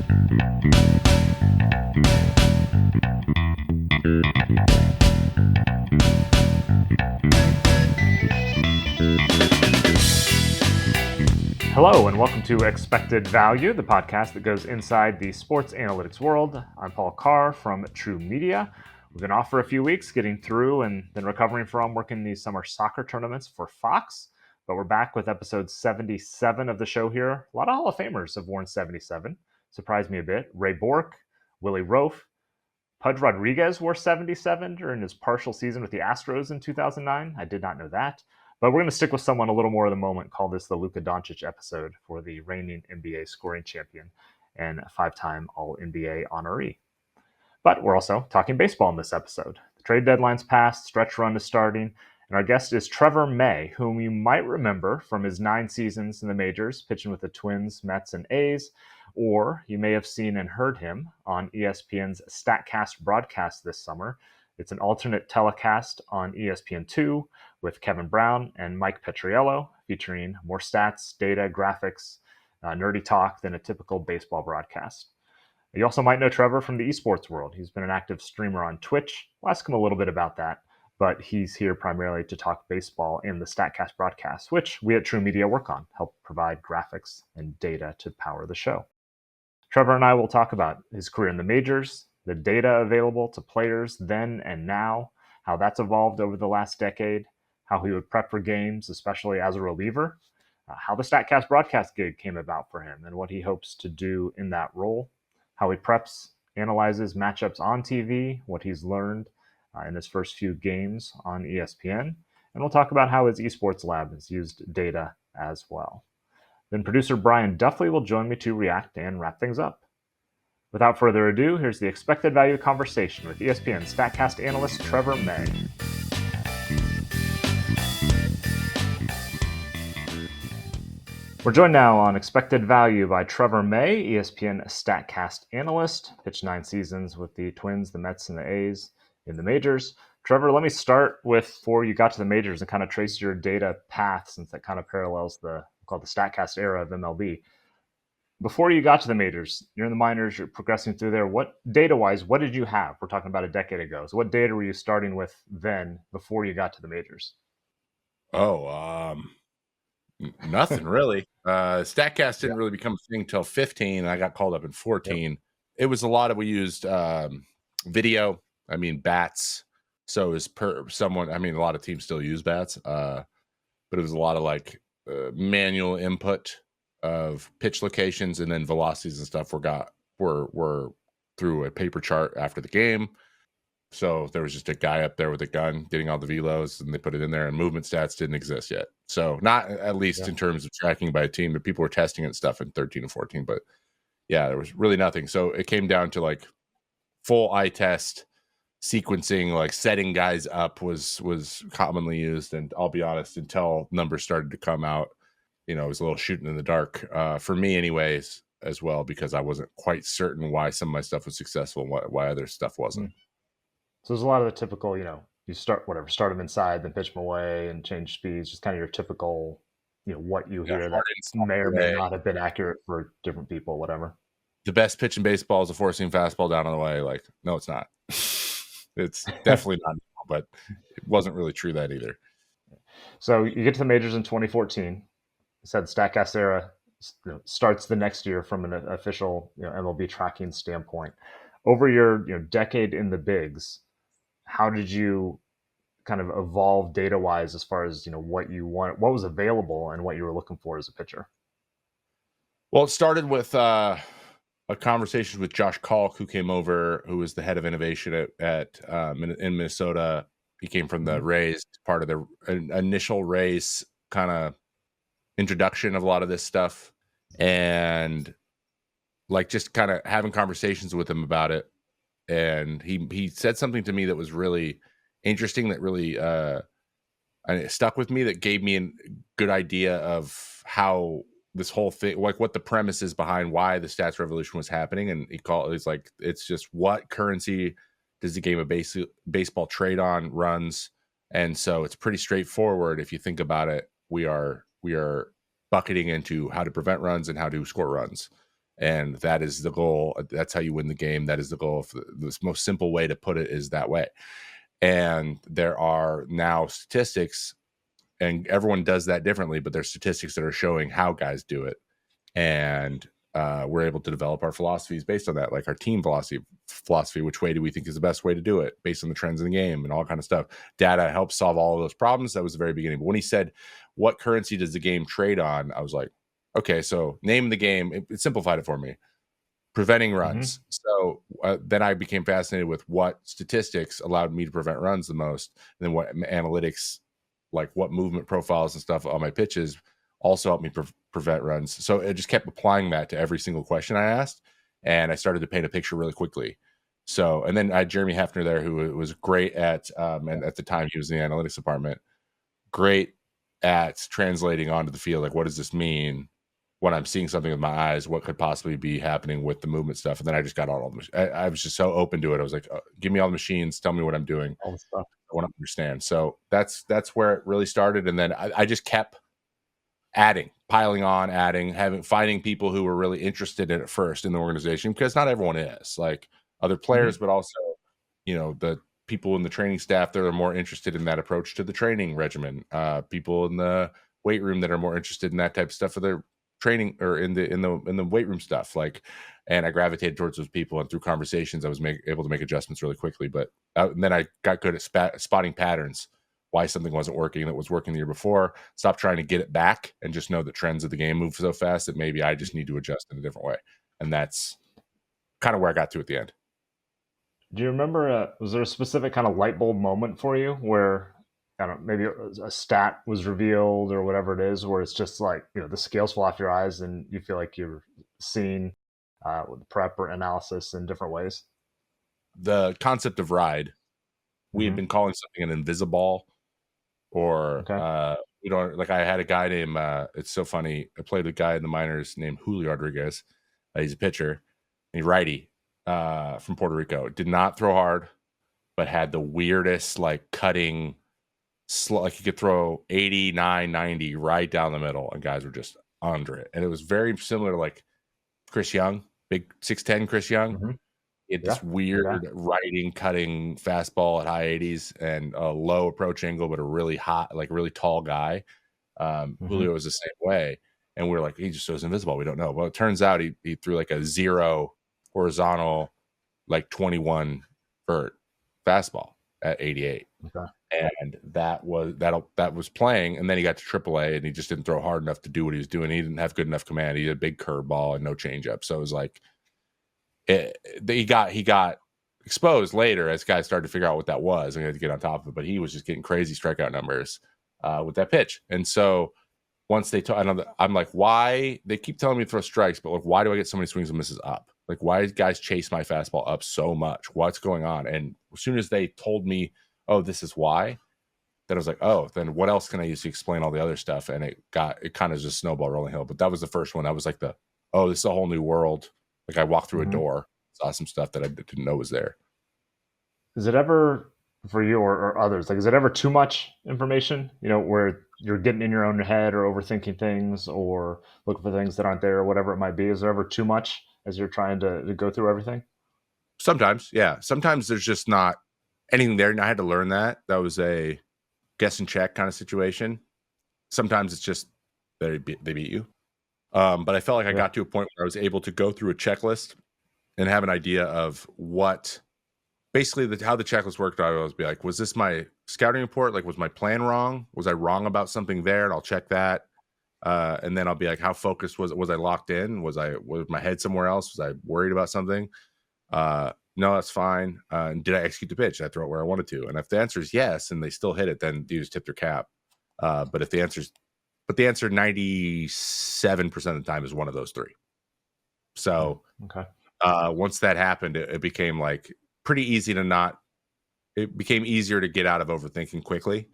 Hello and welcome to Expected Value, the podcast that goes inside the sports analytics world. I'm Paul Carr from True Media. We've been off for a few weeks, getting through and then recovering from working these summer soccer tournaments for Fox. But we're back with episode 77 of the show here. A lot of Hall of Famers have worn 77. Surprised me a bit. Ray Bork, Willie Roaf, Pudge Rodriguez wore 77 during his partial season with the Astros in 2009. I did not know that. But we're going to stick with someone a little more of the moment, call this the Luka Doncic episode for the reigning NBA scoring champion and five-time All-NBA honoree. But we're also talking baseball in this episode. The trade deadline's passed, stretch run is starting, and our guest is Trevor May, whom you might remember from his 9 seasons in the majors, pitching with the Twins, Mets, and A's, or you may have seen and heard him on ESPN's Statcast broadcast this summer. It's an alternate telecast on ESPN2 with Kevin Brown and Mike Petriello, featuring more stats, data, graphics, nerdy talk than a typical baseball broadcast. You also might know Trevor from the esports world. He's been an active streamer on Twitch. We'll ask him a little bit about that, but he's here primarily to talk baseball in the Statcast broadcast, which we at True Media work on, help provide graphics and data to power the show. Trevor and I will talk about his career in the majors, the data available to players then and now, how that's evolved over the last decade, how he would prep for games, especially as a reliever, how the Statcast broadcast gig came about for him and what he hopes to do in that role, how he preps, analyzes matchups on TV, what he's learned in his first few games on ESPN, and we'll talk about how his esports lab has used data as well. Then producer Brian Duffley will join me to react and wrap things up. Without further ado, here's the Expected Value conversation with ESPN Statcast analyst Trevor May. We're joined now on Expected Value by Trevor May, ESPN Statcast analyst, pitched 9 seasons with the Twins, the Mets, and the A's in the majors. Trevor, let me start with before you got to the majors and kind of trace your data path, since that kind of parallels the Statcast era of MLB. Before you got to the majors, you're in the minors, you're progressing through there. What data-wise, what did you have? We're talking about a decade ago. So what data were you starting with then before you got to the majors? Nothing really. Statcast didn't really become a thing until 15. I got called up in 14. Yep. It was a lot of, we used video, bats. So as per someone, a lot of teams still use bats, but it was a lot of manual input of pitch locations, and then velocities and stuff were through a paper chart after the game. So there was just a guy up there with a gun getting all the velos, and they put it in there, and movement stats didn't exist yet. So not at least in terms of tracking by a team, but people were testing it and stuff in 13 and 14. But yeah, there was really nothing. So it came down to full eye test sequencing, setting guys up was commonly used. And I'll be honest, until numbers started to come out, it was a little shooting in the dark for me anyways, as well, because I wasn't quite certain why some of my stuff was successful and why other stuff wasn't. So there's a lot of the typical, you start them inside, then pitch them away and change speeds, just kind of your typical, what you hear that may or may not have been accurate for different people, whatever. The best pitch in baseball is a 4-seam fastball down on the way. No, it's not. It's definitely not, but it wasn't really true that either. So you get to the majors in 2014. Said Statcast era starts the next year from an official MLB tracking standpoint. Over your decade in the bigs, how did you kind of evolve data wise as far as what you want, what was available, and what you were looking for as a pitcher? Well, it started with a conversation with Josh Kalk, who came over, who was the head of innovation in Minnesota. He came from the Rays, part of the initial Rays kind of introduction of a lot of this stuff, and just kind of having conversations with him about it. And he said something to me that was really interesting, that really and it stuck with me, that gave me a good idea of how this whole thing, what the premise is behind why the stats revolution was happening. And it's just, what currency does the game of baseball trade on? Runs. And so it's pretty straightforward. If you think about it, we are bucketing into how to prevent runs and how to score runs. And that is the goal. That's how you win the game. That is the goal. The most simple way to put it is that way. And there are now statistics, and everyone does that differently, but there's statistics that are showing how guys do it. And we're able to develop our philosophies based on that, like our team philosophy. Which way do we think is the best way to do it based on the trends in the game and all kind of stuff? Data helps solve all of those problems. That was the very beginning. But when he said, what currency does the game trade on? I was like, okay, so name the game. It simplified it for me. Preventing runs. So then I became fascinated with what statistics allowed me to prevent runs the most, and then what analytics, like what movement profiles and stuff on my pitches, also helped me prevent runs. So I just kept applying that to every single question I asked, and I started to paint a picture really quickly. So, and then I had Jeremy Hefner there, who was great at, and at the time he was in the analytics department, great at translating onto the field. Like, what does this mean when I'm seeing something with my eyes? What could possibly be happening with the movement stuff? And then I just got all the, I was just so open to it. I was like, give me all the machines, tell me what I'm doing, all the stuff I want to understand. So that's where it really started. And then I just kept piling on, finding people who were really interested in it first in the organization, because not everyone is, like other players, but also, the people in the training staff that are more interested in that approach to the training regimen, people in the weight room that are more interested in that type of stuff for their training, or in the weight room stuff. Like, and I gravitated towards those people, and through conversations I was able to make adjustments really quickly. But and then I got good at spotting patterns, why something wasn't working that was working the year before. Stop trying to get it back, and just know the trends of the game move so fast that maybe I just need to adjust in a different way. And that's kind of where I got to at the end. Do you remember, was there a specific kind of light bulb moment for you where, I don't know, maybe a stat was revealed or whatever it is, where it's just like, the scales fall off your eyes and you feel like you're seeing with prep or analysis in different ways? The concept of ride, we had been calling something an invisible, or we don't, like, I had a guy named, it's so funny, I played with a guy in the minors named Julio Rodriguez. He's a pitcher, and he's righty, from Puerto Rico. Did not throw hard, but had the weirdest, like, cutting, like he could throw 89, 90 right down the middle, and guys were just under it. And it was very similar to like Chris Young, big 6'10" Chris Young. He had this weird riding, cutting fastball at high 80s and a low approach angle, but a really hot, like really tall guy. Julio was the same way. And we were like, he just throws invisible. We don't know. Well, it turns out he threw like a 0 horizontal, like 21 vert fastball at 88. And that was playing. And then he got to AAA, and he just didn't throw hard enough to do what he was doing. He didn't have good enough command. He had a big curveball and no changeup. So it was like, he got exposed later as guys started to figure out what that was and had to get on top of it. But he was just getting crazy strikeout numbers with that pitch. And so once I'm like, why? They keep telling me to throw strikes, but like, why do I get so many swings and misses up? Like, why do guys chase my fastball up so much? What's going on? And as soon as they told me, oh, this is why, then I was like, oh, then what else can I use to explain all the other stuff? And it kind of just snowball rolling hill. But that was the first one. That was like this is a whole new world. Like, I walked through a door, saw some stuff that I didn't know was there. Is it ever, for you or others, like, is it ever too much information, where you're getting in your own head or overthinking things or looking for things that aren't there or whatever it might be? Is there ever too much as you're trying to go through everything? Sometimes, yeah. Sometimes there's just not anything there. And I had to learn that. That was a guess and check kind of situation. Sometimes it's just they beat you. But I felt like I got to a point where I was able to go through a checklist and have an idea of what basically how the checklist worked. I would always be like, was this my scouting report? Like, was my plan wrong? Was I wrong about something there? And I'll check that. And then I'll be like, how focused was I locked in? Was my head somewhere else? Was I worried about something? No, that's fine. And did I execute the pitch? Did I throw it where I wanted to? And if the answer is yes, and they still hit it, then you just tip their cap. But the answer 97% of the time is one of those three. So once that happened, it became like pretty easy it became easier to get out of overthinking quickly.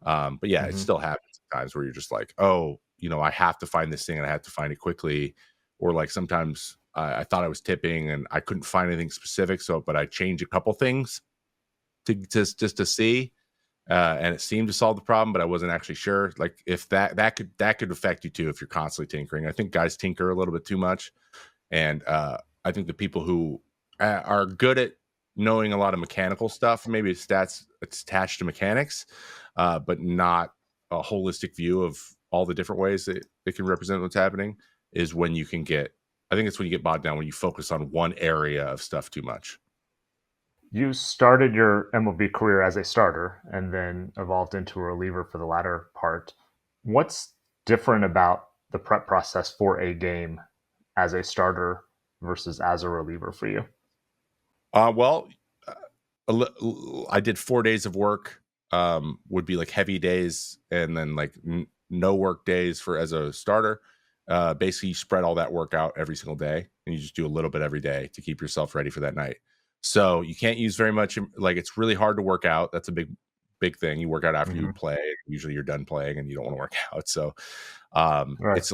But yeah, it still happens sometimes where you're just like, oh, I have to find this thing and I have to find it quickly. Or like sometimes I thought I was tipping and I couldn't find anything specific. But I changed a couple things just to see. And it seemed to solve the problem, but I wasn't actually sure. Like, if that could affect you too if you're constantly tinkering. I think guys tinker a little bit too much, And I think the people who are good at knowing a lot of mechanical stuff, maybe it's attached to mechanics, but not a holistic view of all the different ways that it can represent what's happening, is when you can get, I think it's when you get bogged down, when you focus on one area of stuff too much. You started your MLB career as a starter and then evolved into a reliever for the latter part. What's different about the prep process for a game as a starter versus as a reliever for you? Well, I did 4 days of work, would be like heavy days, and then like no work days for as a starter. Basically, you spread all that work out every single day, and you just do a little bit every day to keep yourself ready for that night. So you can't use very much. Like, it's really hard to work out. That's a big thing. You work out after you play. Usually, you're done playing, and you don't want to work out. So Right. it's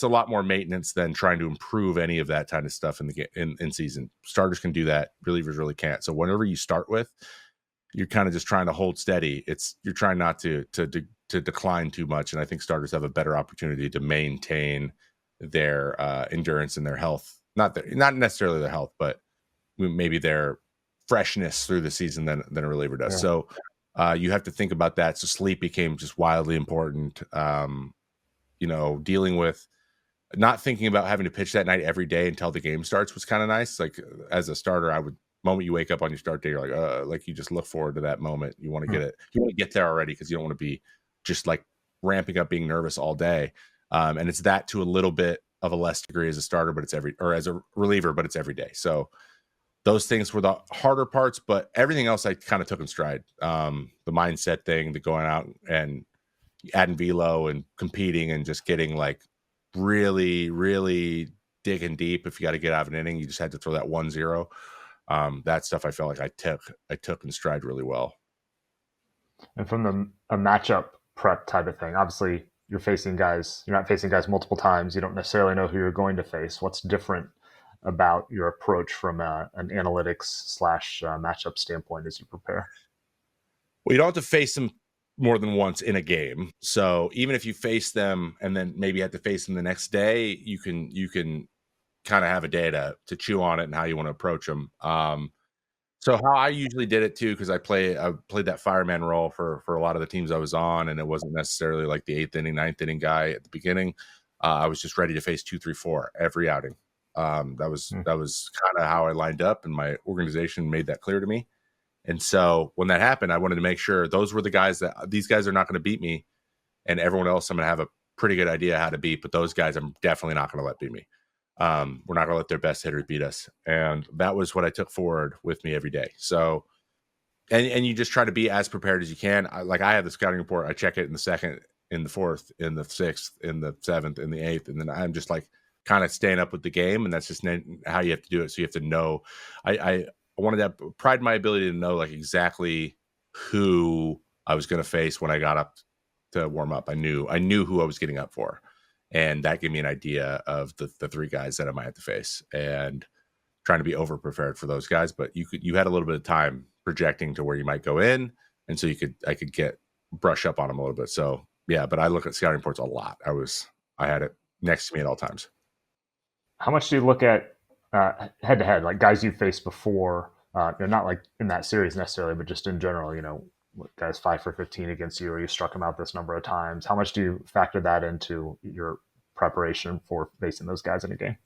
a lot more maintenance than trying to improve any of that kind of stuff in the in season. Starters can do that. Relievers really can't. So whenever you start with, you're kind of just trying to hold steady. You're trying not to decline too much, and I think starters have a better opportunity to maintain their endurance and their health. Not necessarily their health, but maybe their freshness through the season than a reliever does. Yeah. So you have to think about that. So sleep became just wildly important. Dealing with not thinking about having to pitch that night every day until the game starts was kind of nice. Like, as a starter, moment you wake up on your start day, you're like you just look forward to that moment. You want to get it. You want to get there already, because you don't want to be just like ramping up, being nervous all day. And it's that to a little bit of a less degree as a starter, but as a reliever, but it's every day. So those things were the harder parts, but everything else I kind of took in stride. The mindset thing, the going out and adding velo and competing and just getting like really, really digging deep. If you got to get out of an inning, you just had to throw that 1-0. That stuff I felt like I took in stride really well. And from a matchup prep type of thing, obviously you're not facing guys multiple times. You don't necessarily know who you're going to face. What's different about your approach from an analytics slash matchup standpoint as you prepare? Well, you don't have to face them more than once in a game. So even if you face them and then maybe have to face them the next day, you can kind of have a day to chew on it and how you want to approach them. So how I usually did it too, because I played that fireman role for a lot of the teams I was on, and it wasn't necessarily like the 8th inning, 9th inning guy at the beginning. I was just ready to face 2, 3, 4 every outing. That was kind of how I lined up, and my organization made that clear to me. And so when that happened, I wanted to make sure those were the guys these guys are not going to beat me, and everyone else I'm going to have a pretty good idea how to beat, but those guys I'm definitely not going to let beat me. We're not going to let their best hitters beat us. And that was what I took forward with me every day. So, and you just try to be as prepared as you can. I have the scouting report. I check it in the 2nd, in the 4th, in the 6th, in the 7th, in the 8th. And then I'm just like kind of staying up with the game. And that's just how you have to do it. So you have to know, I wanted to pride in my ability to know like exactly who I was going to face when I got up to warm up. I knew who I was getting up for. And that gave me an idea of the 3 guys that I might have to face, and trying to be over prepared for those guys. But you had a little bit of time projecting to where you might go in. And so I could brush up on them a little bit. So yeah, but I look at scouting reports a lot. I had it next to me at all times. How much do you look at head to head, like guys you faced before? Not like in that series necessarily, but just in general. Guys 5 for 15 against you, or you struck them out this number of times. How much do you factor that into your preparation for facing those guys in a game?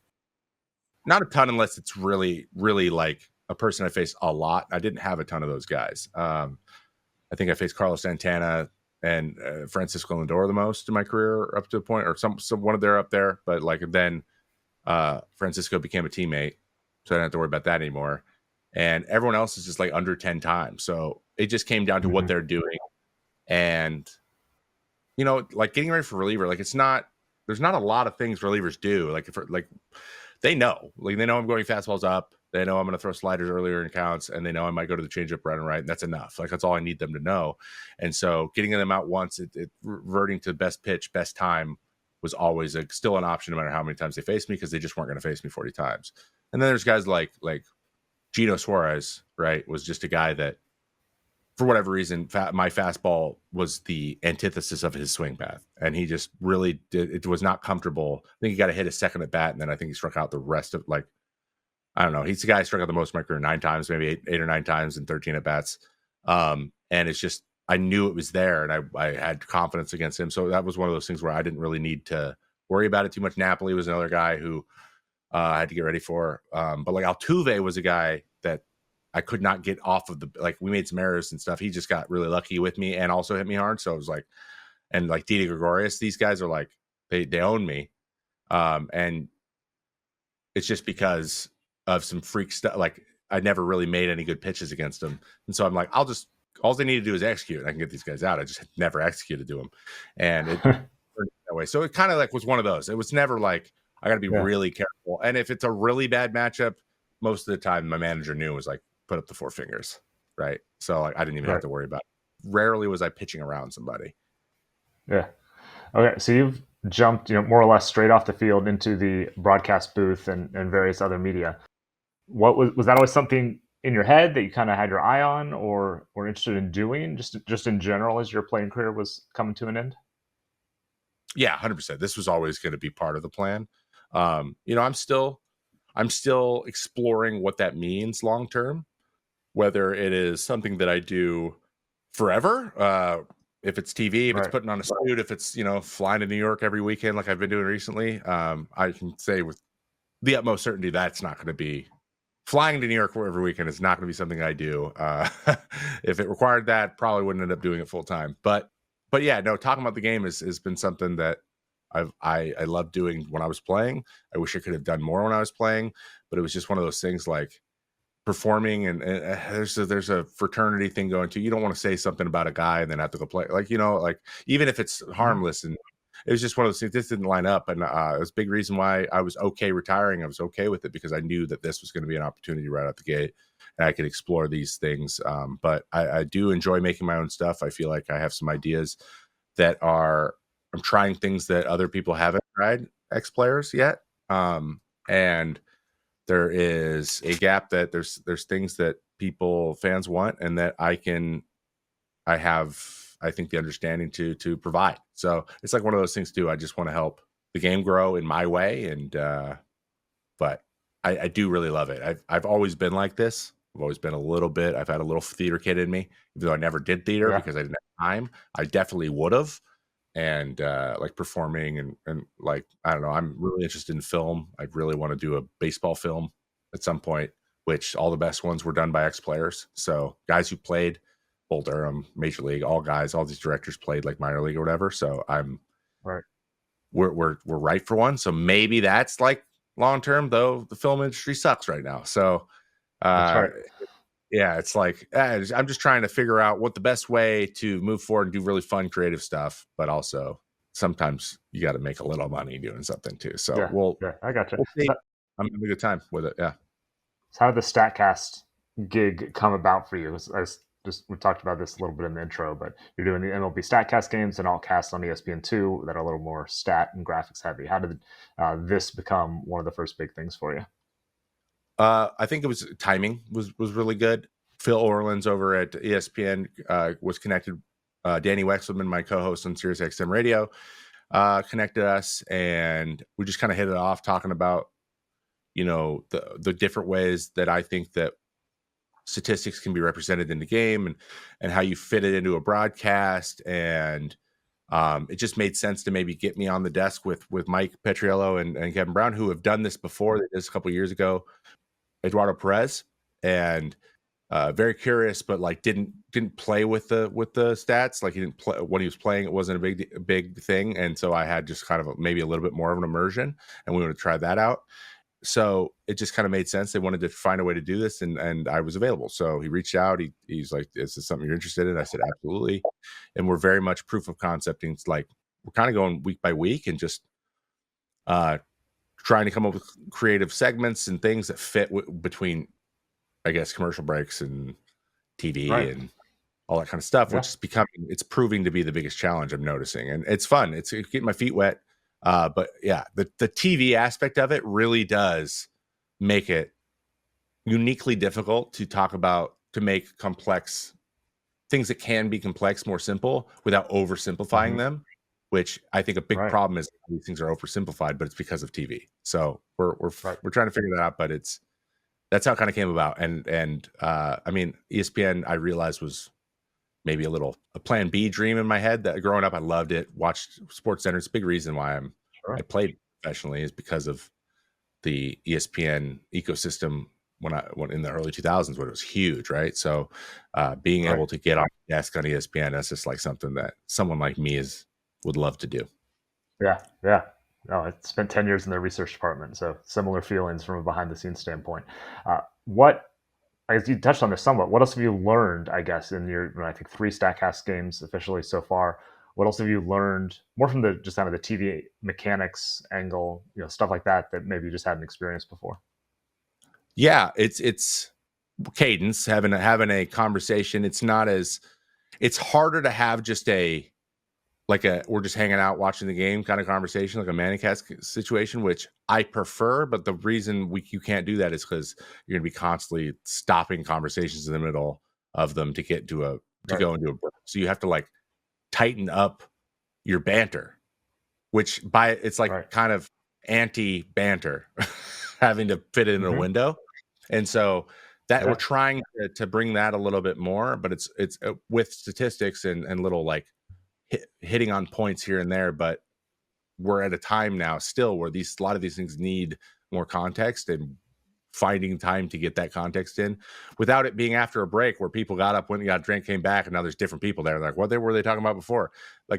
Not a ton, unless it's really, really like a person I faced a lot. I didn't have a ton of those guys. I think I faced Carlos Santana and Francisco Lindor the most in my career up to a point, or some one of their up there. But like then Francisco became a teammate, so I didn't have to worry about that anymore. And everyone else is just like under 10 times. So it just came down to what they're doing. And, like getting ready for reliever, like there's not a lot of things relievers do. They know I'm going fastballs up. They know I'm going to throw sliders earlier in counts, and they know I might go to the changeup right and right. And that's enough. Like, that's all I need them to know. And so getting them out once, it reverting to best pitch, best time was always still an option, no matter how many times they faced me, because they just weren't going to face me 40 times. And then there's guys like Gino Suarez, right, was just a guy that for whatever reason, my fastball was the antithesis of his swing path, and he just really it was not comfortable. I think he got to hit a second at bat, and then I think he struck out the rest of, like, I don't know. He's the guy who struck out the most in my career, 9 times, maybe eight or 9 times, and 13 at bats. And it's just, I knew it was there, and I had confidence against him. So that was one of those things where I didn't really need to worry about it too much. Napoli was another guy who I had to get ready for. But like Altuve was a guy that I could not get off of like, we made some errors and stuff. He just got really lucky with me and also hit me hard. So it was like, and like Didi Gregorius, these guys are like, they own me. And it's just because of some freak stuff. Like, I never really made any good pitches against them. And so I'm like, all they need to do is execute, and I can get these guys out. I just never executed to them. And it turned that way. So it kind of like was one of those. It was never like, I got to be really careful. And if it's a really bad matchup, most of the time my manager knew, was like, put up the 4 fingers. Right. So like, I didn't even have to worry about it. Rarely was I pitching around somebody. Yeah. Okay. So you've jumped, more or less straight off the field into the broadcast booth and various other media. What was that always something in your head that you kind of had your eye on or were interested in doing, just in general, as your playing career was coming to an end? Yeah, 100%. This was always going to be part of the plan. I'm still exploring what that means long term, whether it is something that I do forever, if it's TV, if it's putting on a suit, if it's, flying to New York every weekend like I've been doing recently. I can say with the utmost certainty that's not going to be, flying to New York every weekend is not going to be something I do. If it required that, probably wouldn't end up doing it full time. But yeah, no, talking about the game has been something that I loved doing when I was playing. I wish I could have done more when I was playing, but it was just one of those things, like performing, and there's a fraternity thing going too. You don't want to say something about a guy and then have to go play, like, like even if it's harmless. And it was just one of those things. This didn't line up, and it was a big reason why I was okay retiring. I was okay with it because I knew that this was going to be an opportunity right out the gate, and I could explore these things. But I do enjoy making my own stuff. I feel like I have some ideas that I'm trying things that other people haven't tried, ex-players, yet. And there is a gap that there's things that fans want, and that I have, I think, the understanding to provide. So it's like one of those things too. I just want to help the game grow in my way. And, but I do really love it. I've always been like this. I've always been I've had a little theater kid in me, even though I never did theater because I didn't have time. I definitely would have. And like performing and like, I don't know, I'm really interested in film. I really want to do a baseball film at some point, which all the best ones were done by ex-players. So guys who played Bull Durham, Major League, all these directors played like minor league or whatever. So we're right for one. So maybe that's like long term, though the film industry sucks right now. So yeah, it's like, I'm just trying to figure out what the best way to move forward and do really fun, creative stuff. But also sometimes you got to make a little money doing something too. So I got you. We'll see. I'm having a good time with it. Yeah. So how did the Statcast gig come about for you? We talked about this a little bit in the intro, but you're doing the MLB Statcast games and all cast on ESPN2 that are a little more stat and graphics heavy. How did this become one of the first big things for you? I think it was timing was really good. Phil Orland's over at ESPN was connected. Danny Wexelman, my co-host on SiriusXM Radio, connected us, and we just kind of hit it off, talking about the different ways that I think that statistics can be represented in the game, and how you fit it into a broadcast. And it just made sense to maybe get me on the desk with Mike Petriello and Kevin Brown, who have done this before. They did this a couple of years ago. Eduardo Perez, and very curious, but like didn't play with the stats. Like, he didn't play when he was playing. It wasn't a big thing, and so I had just kind of maybe a little bit more of an immersion, and we wanted to try that out. So it just kind of made sense. They wanted to find a way to do this, and I was available. So he reached out. He's like, "Is this something you're interested in?" I said, "Absolutely." And we're very much proof of concepting. It's like we're kind of going week by week and just trying to come up with creative segments and things that fit between, I guess, commercial breaks and TV and all that kind of stuff, which is it's proving to be the biggest challenge I'm noticing. And it's fun. It's getting my feet wet. But yeah, the TV aspect of it really does make it uniquely difficult to talk about, to make complex things that can be complex more simple without oversimplifying them, which I think a big problem is these things are oversimplified, but it's because of TV. So we're trying to figure that out, but that's how it kind of came about. And I mean, ESPN, I realized was maybe a plan B dream in my head. That growing up, I loved it. Watched SportsCenter. It's a big reason why I played professionally is because of the ESPN ecosystem when in the early 2000s when it was huge, right? So being able to get on the desk on ESPN, that's just like something that someone like me would love to do. Yeah. No, I spent 10 years in their research department, so similar feelings from a behind the scenes standpoint. I guess you touched on this somewhat. What else have you learned, I guess, in your, I think 3 Statcast games officially so far? What else have you learned more from the just kind of the TV mechanics angle, stuff like that maybe you just hadn't experienced before? Yeah, it's cadence, having a conversation. It's harder to have just we're just hanging out watching the game kind of conversation, like a Manicast situation, which I prefer. But the reason you can't do that is because you're going to be constantly stopping conversations in the middle of them to get to go into a break. So you have to tighten up your banter, which it's kind of anti-banter, having to fit it in a window. And so that we're trying to bring that a little bit more, but it's with statistics and little hitting on points here and there. But we're at a time now still where a lot of these things need more context, and finding time to get that context in without it being after a break where people got up, went and got a drink, came back, and now there's different people there. They're like, what were they talking about before?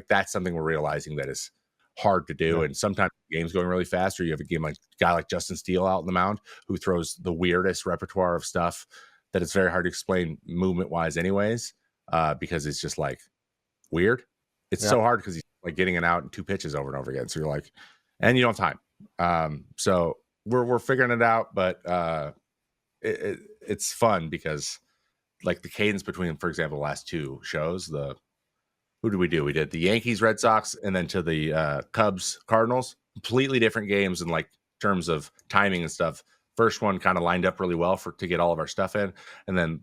That's something we're realizing that is hard to do. And sometimes the game's going really fast, or you have a guy like Justin Steele out in the mound who throws the weirdest repertoire of stuff that it's very hard to explain movement wise anyways, because it's just weird. It's so hard because he's getting it out in 2 pitches over and over again. So you're and you don't have time. So we're figuring it out, but it's fun because the cadence between, for example, the last 2 shows, who did we do? We did the Yankees, Red Sox, and then to the Cubs, Cardinals. Completely different games in terms of timing and stuff. First one kind of lined up really well to get all of our stuff in, and then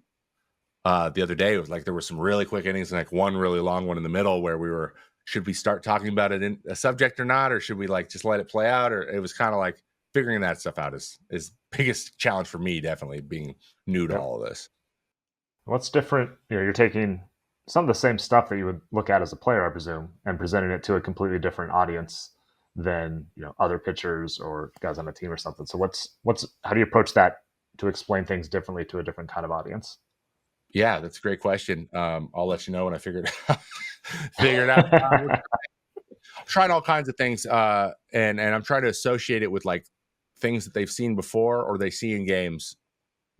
the other day it was there were some really quick innings and one really long one in the middle where should we start talking about it in a subject or not, or should we just let it play out? Or it was kind of figuring that stuff out is biggest challenge for me, definitely being new to all of this. What's different? You're taking some of the same stuff that you would look at as a player, I presume, and presenting it to a completely different audience than other pitchers or guys on a team or something. So how do you approach that to explain things differently to a different kind of audience? Yeah, that's a great question. I'll let you know when I figure it out. Trying all kinds of things, and I'm trying to associate it with things that they've seen before or they see in games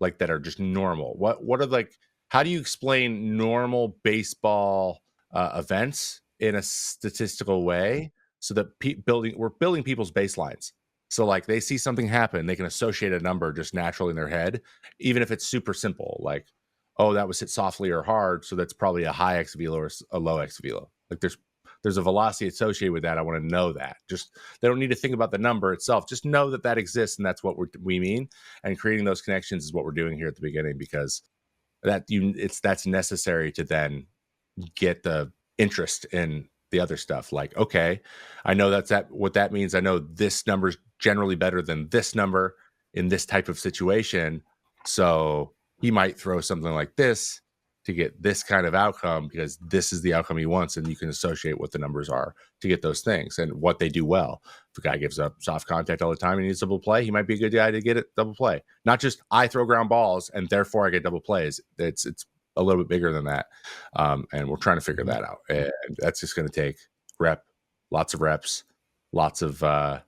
that are just normal. What are how do you explain normal baseball events in a statistical way so that we're building people's baselines? So they see something happen, they can associate a number just naturally in their head, even if it's super simple, oh, that was hit softly or hard, so that's probably a high X velo or a low X velo. There's a velocity associated with that. I want to know that. Just they don't need to think about the number itself. Just know that exists, and that's what we mean. And creating those connections is what we're doing here at the beginning, because that's necessary to then get the interest in the other stuff. Okay, I know what that means. I know this number is generally better than this number in this type of situation. So he might throw something like this to get this kind of outcome because this is the outcome he wants, and you can associate what the numbers are to get those things and what they do well. If a guy gives up soft contact all the time and he needs double play, he might be a good guy to get it double play. Not just I throw ground balls and therefore I get double plays. It's a little bit bigger than that, and we're trying to figure that out. And that's just going to take lots of reps, lots of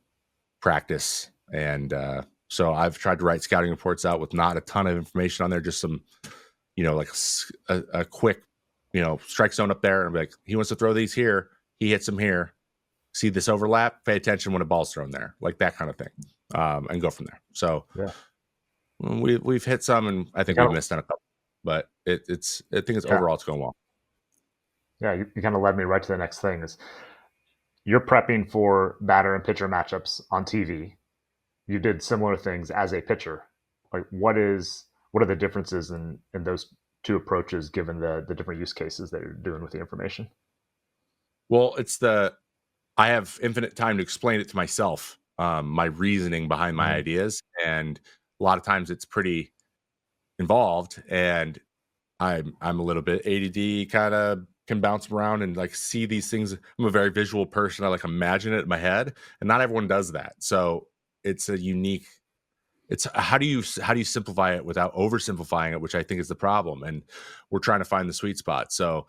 practice, and so I've tried to write scouting reports out with not a ton of information on there, just some a quick, strike zone up there, and he wants to throw these here, he hits them here, see this overlap, pay attention when a ball's thrown there, that kind of thing, and go from there. So we've hit some, and I think we've missed on a couple, but I think it's overall it's going well. Yeah, you kind of led me right to the next thing. Is you're prepping for batter and pitcher matchups on TV. You did similar things as a pitcher. What are the differences in those two approaches given the different use cases that you're doing with the information? Well, I have infinite time to explain it to myself, my reasoning behind my Mhm. ideas, and a lot of times it's pretty involved, and I'm a little bit ADD, kind of can bounce around and like see these things. I'm a very visual person. I like imagine it in my head, and not everyone does that. So it's a unique. It's how do you simplify it without oversimplifying it, which I think is the problem, and we're trying to find the sweet spot. So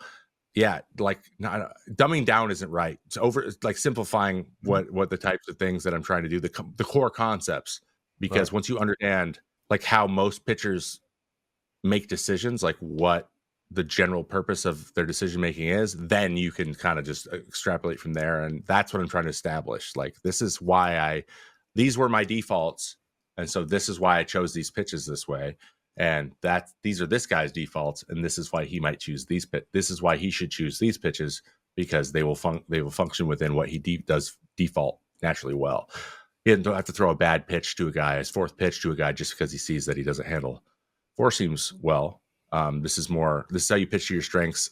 yeah, like not, dumbing down isn't right. It's like simplifying what the types of things that I'm trying to do, the core concepts, Right. because once you understand like how most pitchers make decisions, like what the general purpose of their decision making is, then you can kind of just extrapolate from there. And that's what I'm trying to establish. Like, this is why these were my defaults. And so this is why I chose these pitches this way. And these are this guy's defaults. And this is why he might choose this is why he should choose these pitches, because they will function within what he does default naturally well. He doesn't have to throw a bad pitch to a guy, his fourth pitch to a guy, just because he sees that he doesn't handle four seams well. This is how you pitch to your strengths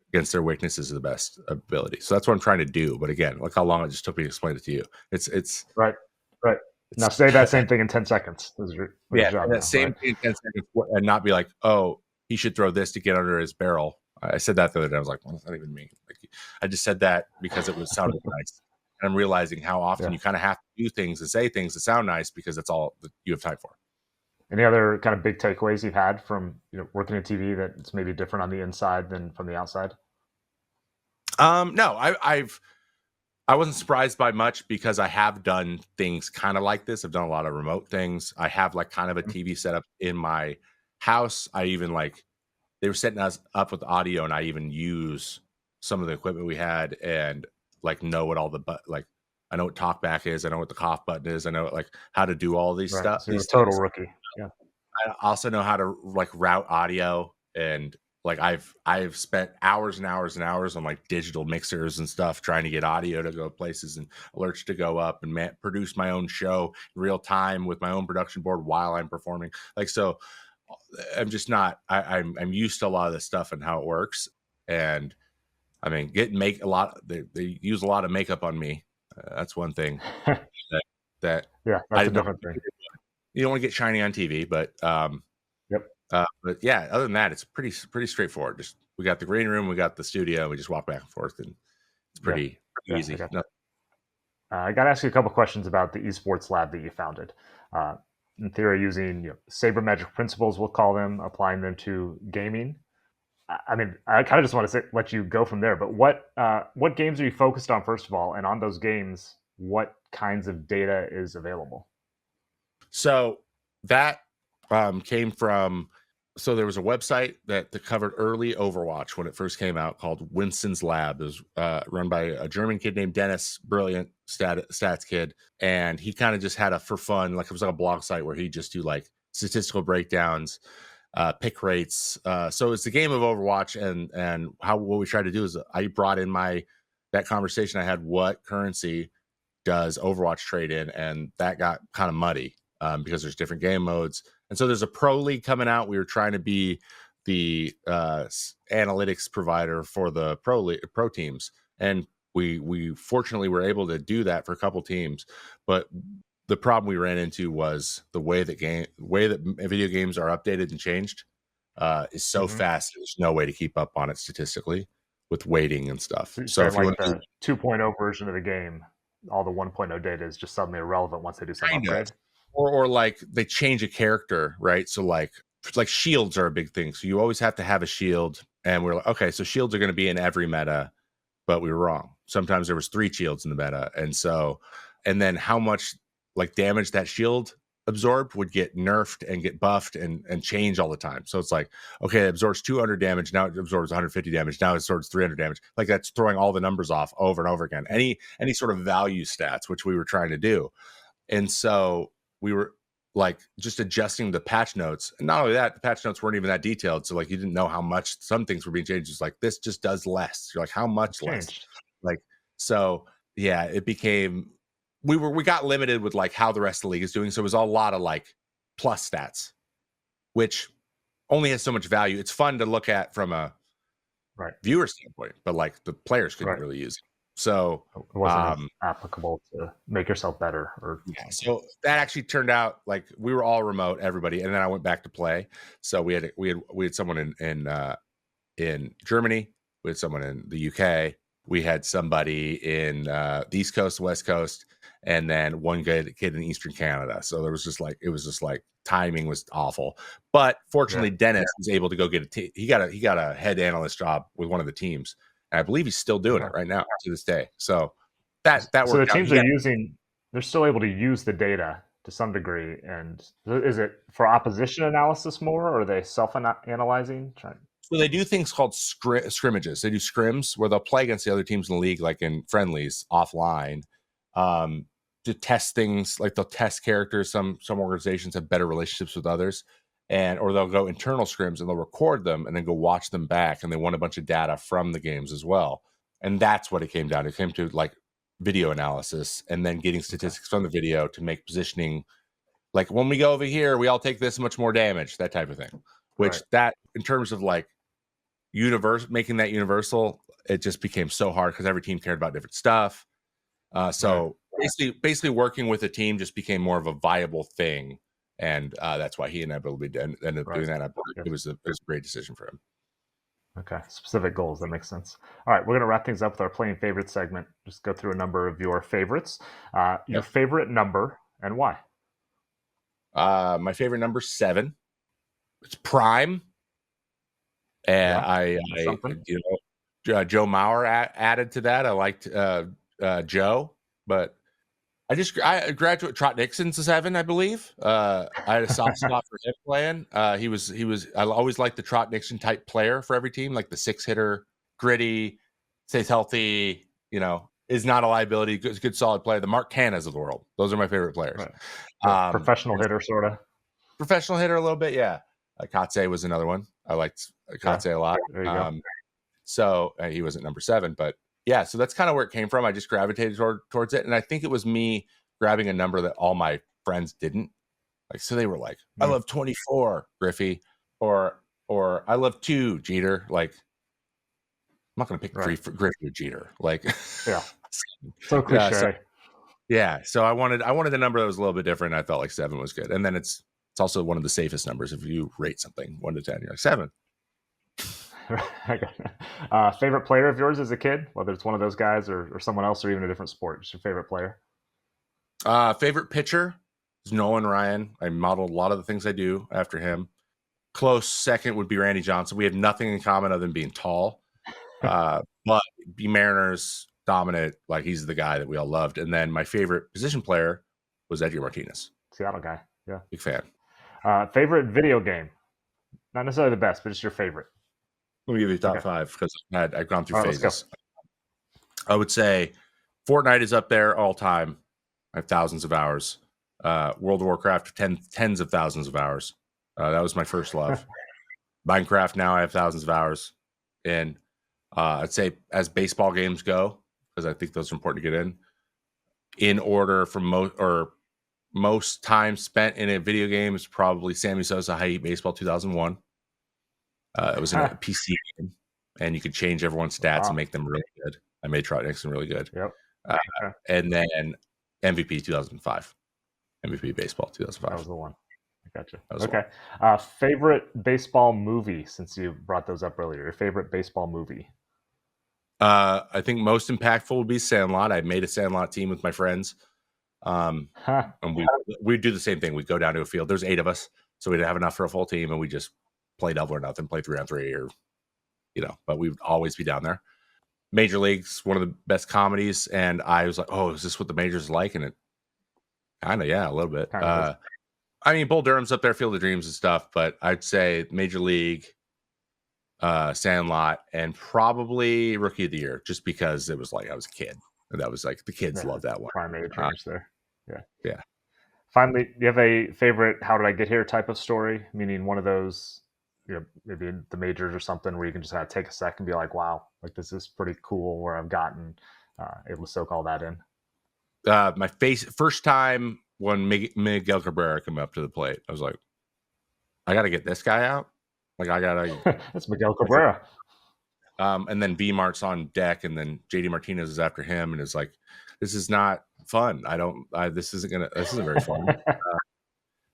against their weaknesses to the best ability. So that's what I'm trying to do. But again, look how long it just took me to explain it to you. It's Right. Right. Now say that same thing in 10 seconds. This is your job now, that same right? thing in 10 seconds, and not be like, oh, he should throw this to get under his barrel. I said that the other day. I was like, well, that's not even me. Like, I just said that because it was sounded nice. And I'm realizing how often you kind of have to do things and say things that sound nice because that's all that you have time for. Any other kind of big takeaways you've had from working in TV that's maybe different on the inside than from the outside? No, I wasn't surprised by much because I have done things kind of like this. I've done a lot of remote things. I have like kind of a TV setup in my house. I even they were setting us up with audio, and I even use some of the equipment we had and like know what all the I know what talkback is. I know what the cough button is. I know like how to do all these Right. stuff. So you're a These total things. rookie. Yeah. I also know how to like route audio, and like I've spent hours and hours and hours on like digital mixers and stuff trying to get audio to go places and alerts to go up and produce my own show in real time with my own production board while I'm performing. Like, so I'm just not I'm used to a lot of this stuff and how it works. And I mean, they use a lot of makeup on me. That's one thing that Yeah, I that's a did not. different thing. You don't want to get shiny on TV, but Yep. but yeah, other than that, it's pretty straightforward. Just we got the green room, we got the studio, we just walk back and forth, and it's pretty easy. I got to ask you a couple questions about the esports lab that you founded. In theory, using sabermetric principles, we'll call them, applying them to gaming. I mean, I kind of just want to let you go from there. But what games are you focused on, first of all, and on those games, what kinds of data is available? So that came from. So there was a website that covered early Overwatch when it first came out called Winston's Lab. It was run by a German kid named Dennis, brilliant stats kid, and he kind of just had for fun, like it was like a blog site where he'd just do like statistical breakdowns, pick rates. So it's the game of Overwatch, and what we tried to do is I brought in that conversation I had. What currency does Overwatch trade in? And that got kind of muddy because there's different game modes. And so there's a pro league coming out. We were trying to be the analytics provider for the pro teams, and we fortunately were able to do that for a couple teams. But the problem we ran into was the way that video games are updated and changed is so fast. There's no way to keep up on it statistically with weighting and stuff. So if like you the 2.0 version of the game, all the 1.0 data is just suddenly irrelevant once they do some upgrade. Or like they change a character, right? So like shields are a big thing. So you always have to have a shield. And we're like, okay, so shields are going to be in every meta, but we were wrong. Sometimes there was 3 shields in the meta. And then how much like damage that shield absorbed would get nerfed and get buffed and change all the time. So it's like, okay, it absorbs 200 damage. Now it absorbs 150 damage. Now it absorbs 300 damage. Like that's throwing all the numbers off over and over again. Any sort of value stats, which we were trying to do. And so we were like just adjusting the patch notes. And not only that, the patch notes weren't even that detailed. So like you didn't know how much some things were being changed. It's like, this just does less. You're like, how much less? Like, so yeah, it became, we got limited with like how the rest of the league is doing. So it was a lot of like plus stats, which only has so much value. It's fun to look at from a viewer standpoint, but like the players couldn't really use it. So it wasn't as applicable to make yourself better. Or so that actually turned out like we were all remote, everybody, and then I went back to play. So we had someone in Germany, we had someone in the UK, we had somebody in the East Coast, West Coast, and then one kid in Eastern Canada. So it was just like timing was awful. But fortunately, Dennis was able to go get he got a head analyst job with one of the teams. And I believe he's still doing it right now to this day. So that worked out. So the teams they're still able to use the data to some degree. And is it for opposition analysis more, or are they self-analyzing? So they do things called scrimmages. They do scrims where they'll play against the other teams in the league, like in friendlies offline, to test things. Like they'll test characters. Some organizations have better relationships with others, or they'll go internal scrims and they'll record them and then go watch them back. And they want a bunch of data from the games as well. And that's what it came down to. It came to like video analysis and then getting statistics from the video to make positioning. Like when we go over here, we all take this much more damage, that type of thing. Which that in terms of like making that universal, it just became so hard because every team cared about different stuff. Basically working with a team just became more of a viable thing. And that's why he inevitably ended up doing that. It was a great decision for him. Okay. Specific goals. That makes sense. All right. We're going to wrap things up with our playing favorites segment. Just go through a number of your favorites. Your favorite number and why? My favorite number 7. It's prime. And Joe Mauer added to that. I liked Joe, but I graduate Trot Nixon's a 7, I believe. I had a soft spot for him playing. He was. I always liked the Trot Nixon type player for every team, like the 6-hitter, gritty, stays healthy. Is not a liability. Good solid player. The Mark Cannas of the world. Those are my favorite players. Right. Professional hitter, sort of. Professional hitter, a little bit, yeah. Katse was another one. I liked Katse a lot. There you go. So he wasn't number 7, but yeah, so that's kind of where it came from. I just gravitated towards it. And I think it was me grabbing a number that all my friends didn't. Like, so they were like, I love 24, Griffey, or I love 2, Jeter. Like, I'm not going to pick 3 for Griffey or Jeter. Like, yeah. So cliche. So I wanted a number that was a little bit different. I felt like 7 was good. And then it's also one of the safest numbers. If you rate something 1 to 10, you're like 7. Favorite player of yours as a kid, whether it's one of those guys or someone else or even a different sport, just your favorite player? Favorite pitcher is Nolan Ryan. I modeled a lot of the things I do after him. Close second would be Randy Johnson. We have nothing in common other than being tall. But be Mariners dominant, like he's the guy that we all loved. And then my favorite position player was Edgar Martinez. Seattle guy. Yeah. Big fan. Favorite video game? Not necessarily the best, but just your favorite. Let me give you top 5 because I've gone through phases. I would say Fortnite is up there all time. I have thousands of hours. World of Warcraft, tens of thousands of hours. That was my first love. Minecraft, now I have thousands of hours. And I'd say as baseball games go, because I think those are important to get in order from most time spent in a video game is probably Sammy Sosa High Heat Baseball 2001. It was a PC game, and you could change everyone's stats and make them really good. I made Trot Nixon really good. Yep. And then MVP 2005. MVP Baseball 2005. That was the one. I gotcha. Okay. Favorite baseball movie, since you brought those up earlier. Your favorite baseball movie? I think most impactful would be Sandlot. I made a Sandlot team with my friends. And we'd do the same thing. We'd go down to a field. There's 8 of us, so we'd have enough for a full team, and we just play double or nothing, play 3-on-3, or but we would always be down there. Major League's one of the best comedies, and I was like, oh, is this what the majors are like? And it kind of, yeah, a little bit. I mean, Bull Durham's up there, Field of Dreams and stuff, but I'd say Major League, Sandlot, and probably Rookie of the Year, just because it was like I was a kid. And that was like the kids love that one. Prime age range there. Yeah. Finally, do you have a favorite "How did I get here" type of story? Meaning one of those, maybe in the majors or something, where you can just kind of take a sec and be like, "Wow, like this is pretty cool." Where I've gotten able to soak all that in. My first time when Miguel Cabrera came up to the plate, I was like, "I got to get this guy out." Like I gotta. That's Miguel Cabrera. And then B Mart's on deck, and then JD Martinez is after him, and is like, this is not fun. This isn't very fun.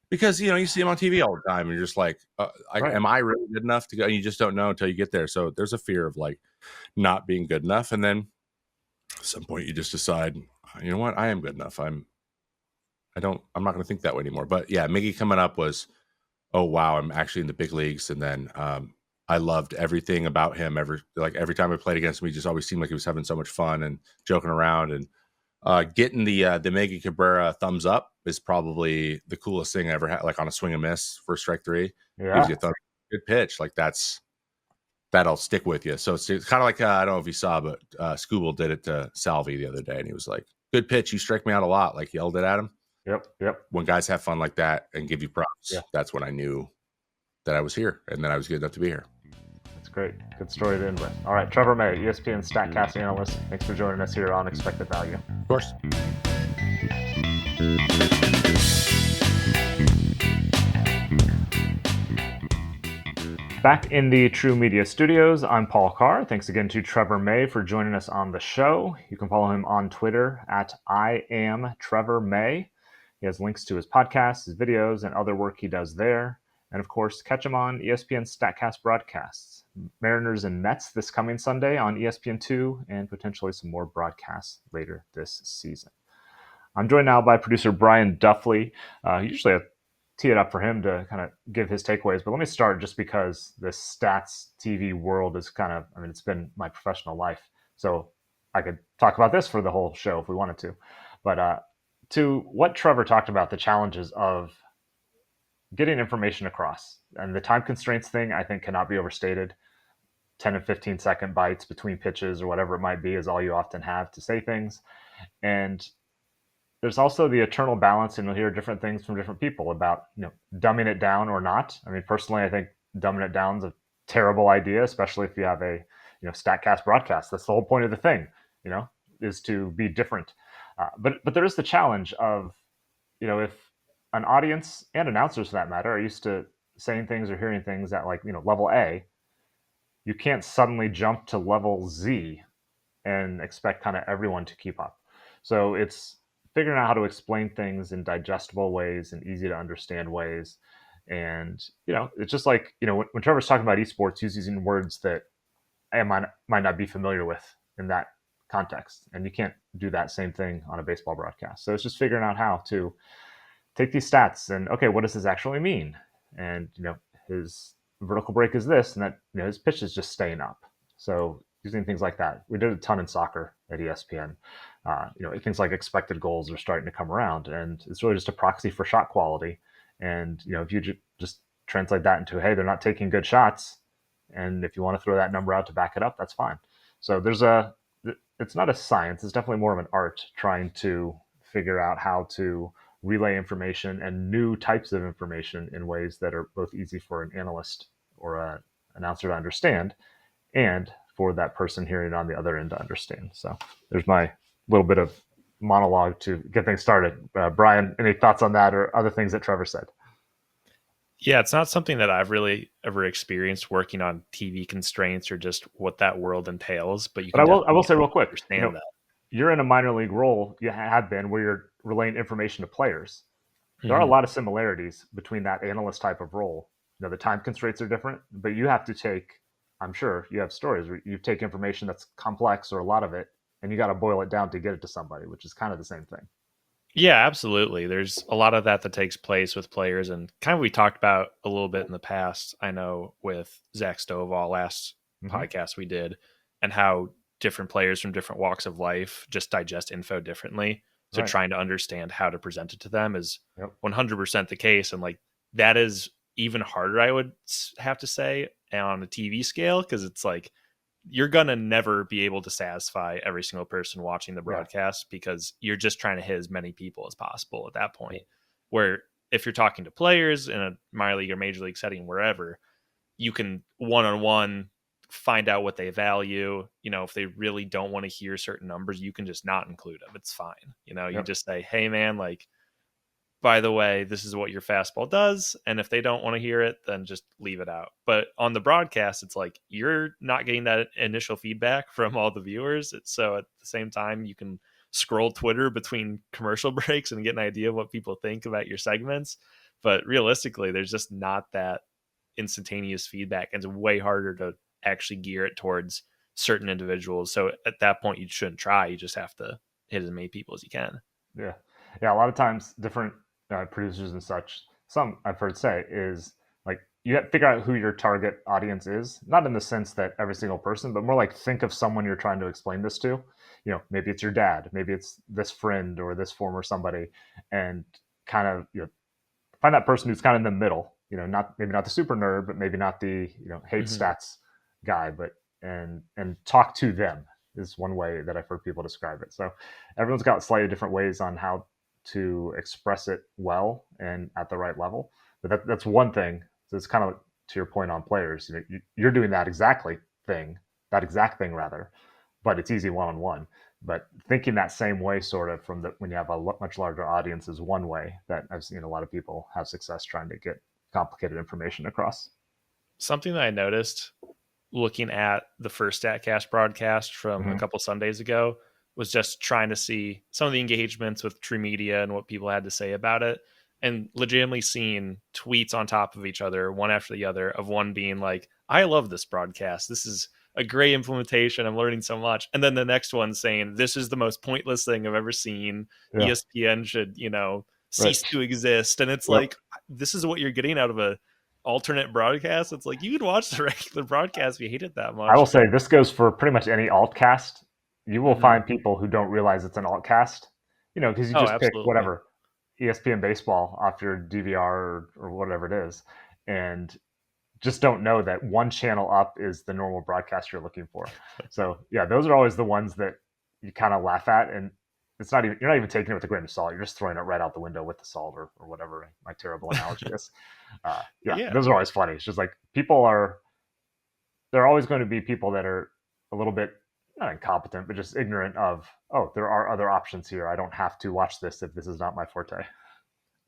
Because you see him on TV all the time, and you're just like, Right. am I really good enough to go? And you just don't know until you get there. So there's a fear of like not being good enough, and then at some point you just decide, you know what, I am good enough. I'm not going to think that way anymore. But yeah, Miggy coming up was, oh wow, I'm actually in the big leagues, and then I loved everything about him. Every time I played against him, he just always seemed like he was having so much fun and joking around, and getting the Miggy Cabrera thumbs up is probably the coolest thing I ever had. Like on a swing and miss for strike 3, Yeah. gives you a good pitch. Like that'll stick with you. So it's kind of like I don't know if you saw, but Scooble did it to Salvi the other day, and he was like, "Good pitch. You strike me out a lot." Like yelled it at him. Yep. When guys have fun like that and give you props, that's when I knew that I was here and that I was good enough to be here. That's great. Good story to end with. All right, Trevor May, ESPN Statcast analyst. Thanks for joining us here on Expected Value. Of course. Back in the True Media studios, I'm Paul Carr. Thanks again to Trevor May for joining us on the show. You can follow him on Twitter at @IamTrevorMay. He has links to his podcasts, his videos, and other work he does there. And of course, catch him on ESPN Statcast broadcasts. Mariners and Mets this coming Sunday on ESPN2, and potentially some more broadcasts later this season. I'm joined now by producer Brian Duffley. Usually I tee it up for him to kind of give his takeaways, but let me start just because this stats TV world is it's been my professional life. So I could talk about this for the whole show if we wanted to. But to what Trevor talked about, the challenges of getting information across, and the time constraints thing, I think cannot be overstated. 10 and 15 second bites between pitches or whatever it might be is all you often have to say things. And there's also the eternal balance, and you'll hear different things from different people about dumbing it down or not. I mean, personally, I think dumbing it down is a terrible idea, especially if you have a Statcast broadcast. That's the whole point of the thing, is to be different. But there is the challenge of if an audience and announcers, for that matter, are used to saying things or hearing things at level A, you can't suddenly jump to level Z and expect kind of everyone to keep up. So it's figuring out how to explain things in digestible ways and easy to understand ways. And, it's just like, when Trevor's talking about esports, he's using words that I might not be familiar with in that context. And you can't do that same thing on a baseball broadcast. So it's just figuring out how to take these stats and, okay, what does this actually mean? And, his vertical break is this, and that, his pitch is just staying up. So using things like that. We did a ton in soccer at ESPN. Things like expected goals are starting to come around, and it's really just a proxy for shot quality. And, if you just translate that into, hey, they're not taking good shots, and if you want to throw that number out to back it up, that's fine. So it's not a science. It's definitely more of an art trying to figure out how to relay information and new types of information in ways that are both easy for an analyst or an announcer to understand, and for that person hearing it on the other end to understand. So there's my little bit of monologue to get things started. Brian, any thoughts on that or other things that Trevor said? Yeah, it's not something that I've really ever experienced working on TV constraints or just what that world entails. But I will say real quick, understand that you're in a minor league role. You have been where you're relaying information to players. There are a lot of similarities between that analyst type of role. The time constraints are different, but you have to take, I'm sure you have stories where you take information that's complex or a lot of it, and you got to boil it down to get it to somebody, which is kind of the same thing. Yeah, absolutely. There's a lot of that takes place with players, and kind of we talked about a little bit in the past, I know, with Zach Stovall last podcast we did, and how different players from different walks of life just digest info differently. So trying to understand how to present it to them is 100% the case. And that is even harder, I would have to say, on a TV scale, because it's like you're going to never be able to satisfy every single person watching the broadcast because you're just trying to hit as many people as possible at that point. Where if you're talking to players in a minor league or major league setting, wherever, you can one-on-one find out what they value. If they really don't want to hear certain numbers, you can just not include them. It's fine. You just say, hey man, by the way, this is what your fastball does. And if they don't want to hear it, then just leave it out. But on the broadcast, it's like you're not getting that initial feedback from all the viewers. So at the same time, you can scroll Twitter between commercial breaks and get an idea of what people think about your segments. But realistically, there's just not that instantaneous feedback. And it's way harder to actually gear it towards certain individuals. So at that point, you shouldn't try. You just have to hit as many people as you can. Yeah. Yeah. A lot of times, different producers and such, some I've heard say is like you have to figure out who your target audience is, not in the sense that every single person, but more like think of someone you're trying to explain this to. Maybe it's your dad, maybe it's this friend or this former somebody, and kind of find that person who's kind of in the middle. Maybe not the super nerd, but maybe not the hate stats guy, but and talk to them is one way that I've heard people describe it. So everyone's got slightly different ways on how to express it well and at the right level. But that's one thing. So it's kind of to your point on players. You're doing that exact thing rather, but it's easy one-on-one. But thinking that same way, sort of when you have a much larger audience, is one way that I've seen a lot of people have success trying to get complicated information across. Something that I noticed looking at the first Statcast broadcast from a couple Sundays ago was just trying to see some of the engagements with True Media and what people had to say about it, and legitimately seeing tweets on top of each other, one after the other, of one being like, I love this broadcast. This is a great implementation. I'm learning so much. And then the next one saying, this is the most pointless thing I've ever seen. Yeah. ESPN should, cease to exist. And it's like, this is what you're getting out of a alternate broadcast. It's like, you could watch the regular broadcast if you hate it that much. I will say this goes for pretty much any altcast. You will find people who don't realize it's an altcast, because you just pick whatever ESPN baseball off your DVR or whatever it is, and just don't know that one channel up is the normal broadcast you're looking for. So yeah, those are always the ones that you kind of laugh at, and you're not even taking it with a grain of salt. You're just throwing it right out the window with the salt or whatever my terrible analogy is. Those are always funny. It's just like there are always going to be people that are a little bit not incompetent, but just ignorant of, there are other options here. I don't have to watch this if this is not my forte.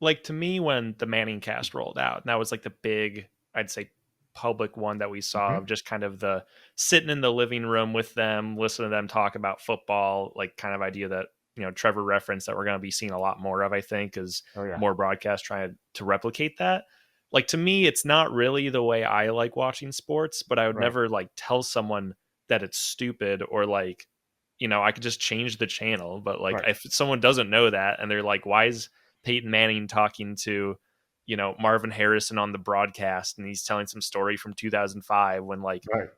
Like, to me, when the Manning cast rolled out, and that was like the big, I'd say, public one that we saw of just kind of the sitting in the living room with them, listening to them talk about football, like kind of idea that, Trevor referenced that we're going to be seeing a lot more of, I think, is more broadcasts trying to replicate that. Like, to me, it's not really the way I like watching sports, but I would never like tell someone that it's stupid or like, I could just change the channel. But like, if someone doesn't know that and they're like, why is Peyton Manning talking to, Marvin Harrison on the broadcast and he's telling some story from 2005 when like the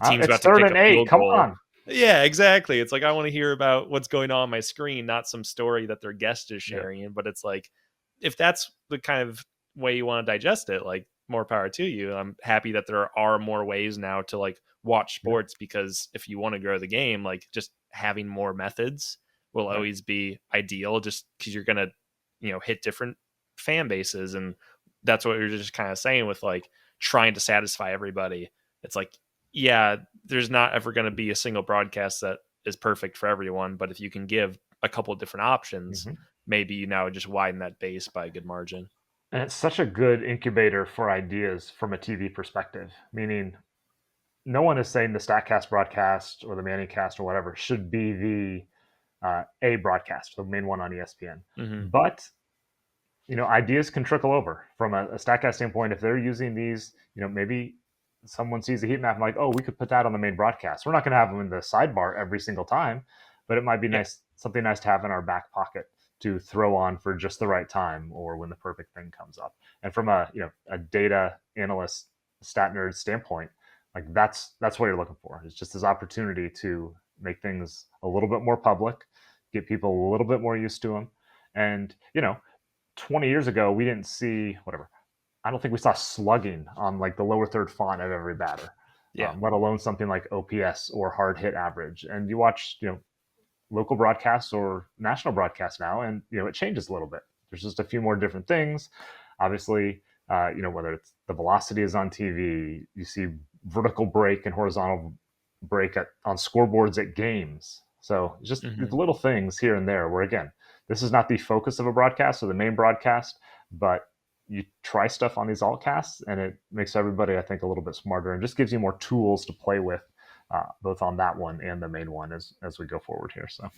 team's about to kick a field goal. On. Yeah, exactly. It's like, I want to hear about what's going on my screen, not some story that their guest is sharing. But it's like, if that's the kind of way you want to digest it, like, more power to you. I'm happy that there are more ways now to like watch sports, because if you want to grow the game, like, just having more methods will always be ideal, just because you're going to, hit different fan bases. And that's what you're just kind of saying with like trying to satisfy everybody. It's like, there's not ever going to be a single broadcast that is perfect for everyone. But if you can give a couple of different options, maybe you now just widen that base by a good margin. And it's such a good incubator for ideas from a TV perspective, meaning no one is saying the Statcast broadcast or the Manning cast or whatever should be the A broadcast, the main one on ESPN. But, ideas can trickle over from a Statcast standpoint. If they're using these, maybe someone sees a heat map and like, we could put that on the main broadcast. We're not going to have them in the sidebar every single time, but it might be something nice to have in our back pocket to throw on for just the right time or when the perfect thing comes up. And from a data analyst, stat nerd standpoint, like that's what you're looking for. It's just this opportunity to make things a little bit more public, get people a little bit more used to them. And, 20 years ago, we didn't see I don't think we saw slugging on like the lower third font of every batter, let alone something like OPS or hard hit average. And you watch, local broadcasts or national broadcasts now, and it changes a little bit. There's just a few more different things. Obviously, whether it's the velocity is on TV, you see vertical break and horizontal break on scoreboards at games. So just little things here and there where, again, this is not the focus of a broadcast or the main broadcast, but you try stuff on these altcasts and it makes everybody, I think, a little bit smarter and just gives you more tools to play with, both on that one and the main one as we go forward here. So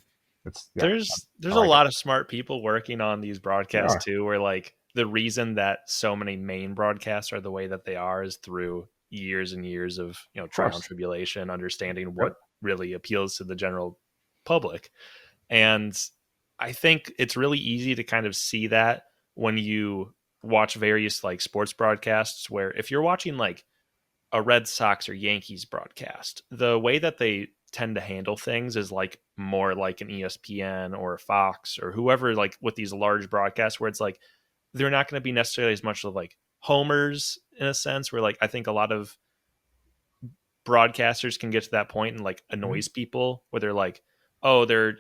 there's a lot of smart people working on these broadcasts too, where like the reason that so many main broadcasts are the way that they are is through years and years of trial and tribulation, understanding what really appeals to the general public. And I think it's really easy to kind of see that when you watch various like sports broadcasts, where if you're watching like a Red Sox or Yankees broadcast, the way that they tend to handle things is like more like an ESPN or a Fox or whoever, like with these large broadcasts where it's like they're not going to be necessarily as much of like homers in a sense, where like I think a lot of broadcasters can get to that point and like annoys people where they're like, oh, they're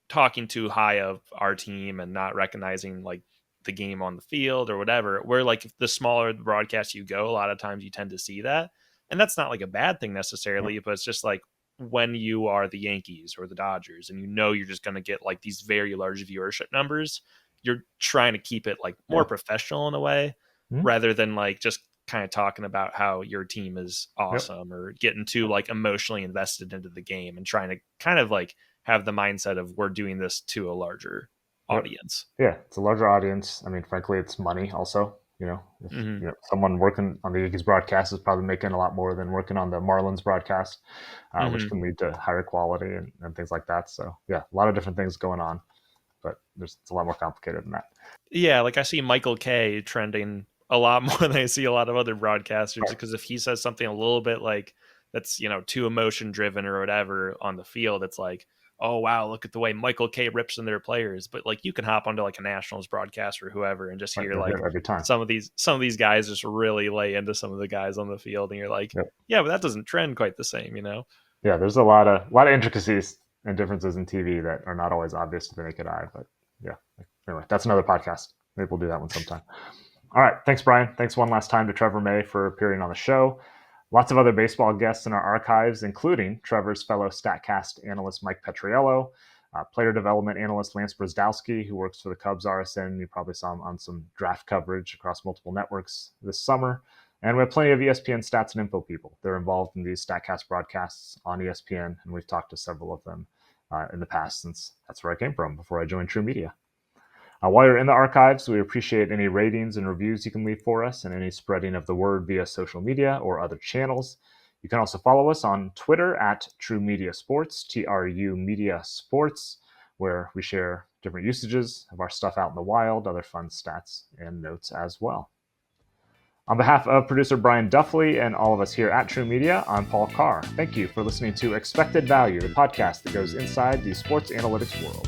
talking too high of our team and not recognizing like the game on the field or whatever, where like the smaller the broadcast you go, a lot of times you tend to see that. And that's not like a bad thing necessarily, but it's just like when you are the Yankees or the Dodgers and you're just going to get like these very large viewership numbers, you're trying to keep it like more professional in a way, rather than like just kind of talking about how your team is awesome or getting too like emotionally invested into the game and trying to kind of like have the mindset of we're doing this to a larger audience. Yeah, it's a larger audience. I mean, frankly, it's money also. If, someone working on the Yankees broadcast is probably making a lot more than working on the Marlins broadcast, which can lead to higher quality and things like that. So yeah, a lot of different things going on, but it's a lot more complicated than that. Yeah, like I see Michael K trending a lot more than I see a lot of other broadcasters, because if he says something a little bit like that's too emotion driven or whatever on the field, it's like, oh wow, look at the way Michael K rips in their players. But like you can hop onto like a Nationals broadcast or whoever and just hear like every time some of these guys just really lay into some of the guys on the field, and you're like, yeah, but that doesn't trend quite the same, Yeah, there's a lot of intricacies and differences in TV that are not always obvious to the naked eye. But yeah, anyway, that's another podcast. Maybe we'll do that one sometime. All right, thanks, Brian. Thanks one last time to Trevor May for appearing on the show. Lots of other baseball guests in our archives, including Trevor's fellow Statcast analyst Mike Petriello, player development analyst Lance Brzezowski, who works for the Cubs RSN. You probably saw him on some draft coverage across multiple networks this summer. And we have plenty of ESPN stats and info people. They're involved in these Statcast broadcasts on ESPN, and we've talked to several of them in the past, since that's where I came from before I joined True Media. While you're in the archives, we appreciate any ratings and reviews you can leave for us and any spreading of the word via social media or other channels. You can also follow us on Twitter at True Media Sports, TRU Media Sports, where we share different usages of our stuff out in the wild, other fun stats and notes as well. On behalf of producer Brian Duffley and all of us here at True Media, I'm Paul Carr. Thank you for listening to Expected Value, the podcast that goes inside the sports analytics world.